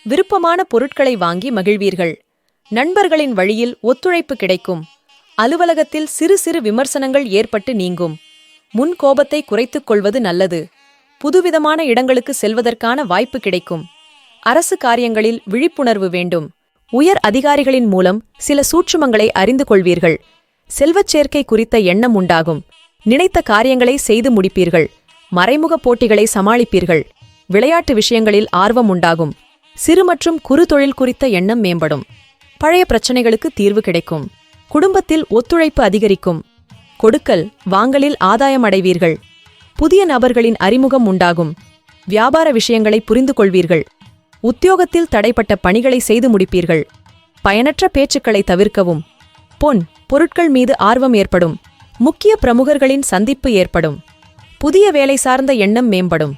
விருப்பமான பொருட்களை வாங்கி மகிழ்வீர்கள். நண்பர்களின் வழியில் ஒத்துழைப்பு கிடைக்கும். அலுவலகத்தில் சிறு சிறு விமர்சனங்கள் ஏற்பட்டு நீங்கும். முன் கோபத்தை குறைத்துக் கொள்வது நல்லது. புதுவிதமான இடங்களுக்கு செல்வதற்கான வாய்ப்பு கிடைக்கும். அரசு காரியங்களில் விழிப்புணர்வு வேண்டும். உயர் அதிகாரிகளின் மூலம் சில சூட்சுமங்களை அறிந்து கொள்வீர்கள். செல்வச் சேர்க்கை குறித்த எண்ணம் உண்டாகும். நினைத்த காரியங்களை செய்து முடிப்பீர்கள். மறைமுக போட்டிகளை சமாளிப்பீர்கள். விளையாட்டு விஷயங்களில் ஆர்வம் உண்டாகும். சிறு மற்றும் குறு தொழில் குறித்த எண்ணம் மேம்படும். பழைய பிரச்சனைகளுக்கு தீர்வு கிடைக்கும். குடும்பத்தில் ஒத்துழைப்பு அதிகரிக்கும். கொடுக்கல் வாங்கலில் ஆதாயம் அடைவீர்கள். புதிய நபர்களின் அறிமுகம் உண்டாகும். வியாபார விஷயங்களை புரிந்து கொள்வீர்கள். உத்தியோகத்தில் தடைப்பட்ட பணிகளை செய்து முடிப்பீர்கள். பயனற்ற பேச்சுக்களை தவிர்க்கவும். பொன் பொருட்கள் மீது ஆர்வம் ஏற்படும். முக்கிய பிரமுகர்களின் சந்திப்பு ஏற்படும். புதிய வேலை சார்ந்த எண்ணம் மேம்படும்.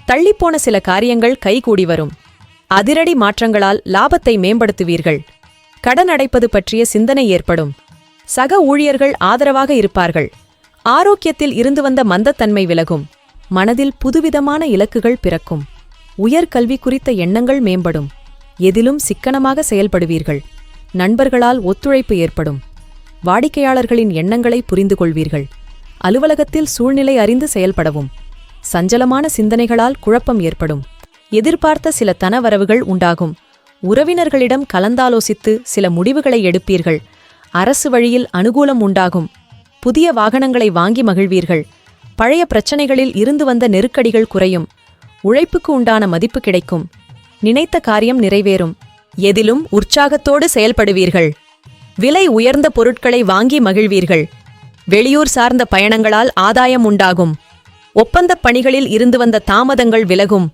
தள்ளிப்போன சில காரியங்கள் கைகூடி வரும். அதிரடி மாற்றங்களால் லாபத்தை மேம்படுத்துவீர்கள். கடன் அடைப்பது பற்றிய சிந்தனை ஏற்படும். சக ஊழியர்கள் ஆதரவாக இருப்பார்கள். ஆரோக்கியத்தில் இருந்து வந்த மந்தத்தன்மை விலகும். மனதில் புதுவிதமான இலக்குகள் பிறக்கும். உயர்கல்வி குறித்த எண்ணங்கள் மேம்படும். எதிலும் சிக்கனமாக செயல்படுவீர்கள். நண்பர்களால் ஒத்துழைப்பு ஏற்படும். வாடிக்கையாளர்களின் எண்ணங்களை புரிந்து கொள்வீர்கள். அலுவலகத்தில் சூழ்நிலை அறிந்து செயல்படவும். சஞ்சலமான சிந்தனைகளால் குழப்பம் ஏற்படும். எதிர்பார்த்த சில தனவரவுகள் உண்டாகும். உறவினர்களிடம் கலந்தாலோசித்து சில முடிவுகளை எடுப்பீர்கள். அரசு வழியில் அனுகூலம் உண்டாகும். புதிய வாகனங்களை வாங்கி மகிழ்வீர்கள். பழைய பிரச்சனைகளில் இருந்து வந்த நெருக்கடிகள் குறையும். உழைப்புக்கு உண்டான மதிப்பு கிடைக்கும். நினைத்த காரியம் நிறைவேறும். எதிலும் உற்சாகத்தோடு செயல்படுவீர்கள். விலை உயர்ந்த பொருட்களை வாங்கி மகிழ்வீர்கள். வெளியூர் சார்ந்த பயணங்களால் ஆதாயம் உண்டாகும். ஒப்பந்தப் பணிகளில் இருந்து வந்த தாமதங்கள் விலகும்.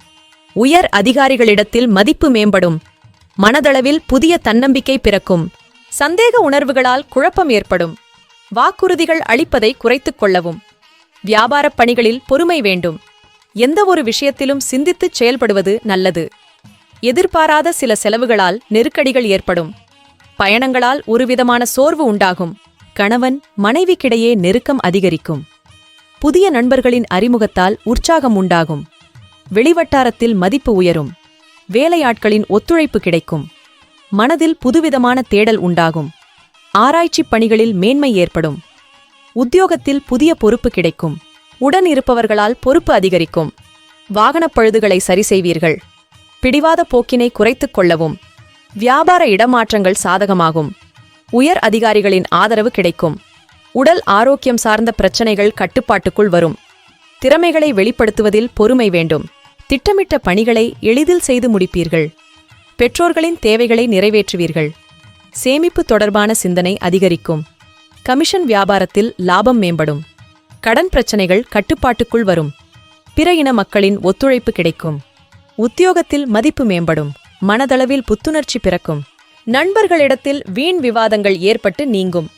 உயர் அதிகாரிகளிடத்தில் மதிப்பு மேம்படும். மனதளவில் புதிய தன்னம்பிக்கை பிறக்கும். சந்தேக உணர்வுகளால் குழப்பம் ஏற்படும். வாக்குறுதிகள் அளிப்பதை குறைத்துக் கொள்ளவும். வியாபாரப் பணிகளில் பொறுமை வேண்டும். எந்த ஒரு விஷயத்திலும் சிந்தித்துச் செயல்படுவது நல்லது. எதிர்பாராத சில செலவுகளால் நெருக்கடிகள் ஏற்படும். பயணங்களால் ஒருவிதமான சோர்வு உண்டாகும். கணவன் மனைவிக்கிடையே நெருக்கம் அதிகரிக்கும். புதிய நண்பர்களின் அறிமுகத்தால் உற்சாகம் உண்டாகும். வெளிவட்டாரத்தில் மதிப்பு உயரும். வேலையாட்களின் ஒத்துழைப்பு கிடைக்கும். மனதில் புதுவிதமான தேடல் உண்டாகும். ஆராய்ச்சிப் பணிகளில் மேன்மை ஏற்படும். உத்தியோகத்தில் புதிய பொறுப்பு கிடைக்கும். உடன் இருப்பவர்களால் பொறுப்பு அதிகரிக்கும். வாகனப் பழுதுகளை சரி செய்வீர்கள். பிடிவாத போக்கினை குறைத்துக் கொள்ளவும். வியாபார இடமாற்றங்கள் சாதகமாகும். உயர் அதிகாரிகளின் ஆதரவு கிடைக்கும். உடல் ஆரோக்கியம் சார்ந்த பிரச்சனைகள் கட்டுப்பாட்டுக்குள் வரும். திறமைகளை வெளிப்படுத்துவதில் பொறுமை வேண்டும். திட்டமிட்ட பணிகளை எளிதில் செய்து முடிப்பீர்கள். பெற்றோர்களின் தேவைகளை நிறைவேற்றுவீர்கள். சேமிப்பு தொடர்பான சிந்தனை அதிகரிக்கும். கமிஷன் வியாபாரத்தில் லாபம் மேம்படும். கடன் பிரச்சனைகள் கட்டுப்பாட்டுக்குள் வரும். பிற இன மக்களின் ஒத்துழைப்பு கிடைக்கும். உத்தியோகத்தில் மதிப்பு மேம்படும். மனதளவில் புத்துணர்ச்சி பிறக்கும். நண்பர்களிடத்தில் வீண் விவாதங்கள் ஏற்பட்டு நீங்கும்.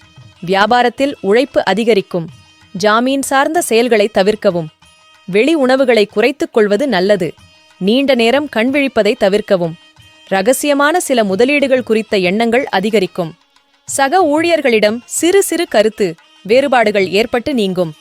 வியாபாரத்தில் உழைப்பு அதிகரிக்கும். ஜாமீன் சார்ந்த செயல்களை தவிர்க்கவும். வெளி உணவுகளை குறைத்துக் கொள்வது நல்லது. நீண்ட நேரம் கண்விழிப்பதை தவிர்க்கவும். இரகசியமான சில முதலீடுகள் குறித்த எண்ணங்கள் அதிகரிக்கும். சக ஊழியர்களிடம் சிறு சிறு கருத்து வேறுபாடுகள் ஏற்பட்டு நீங்கும்.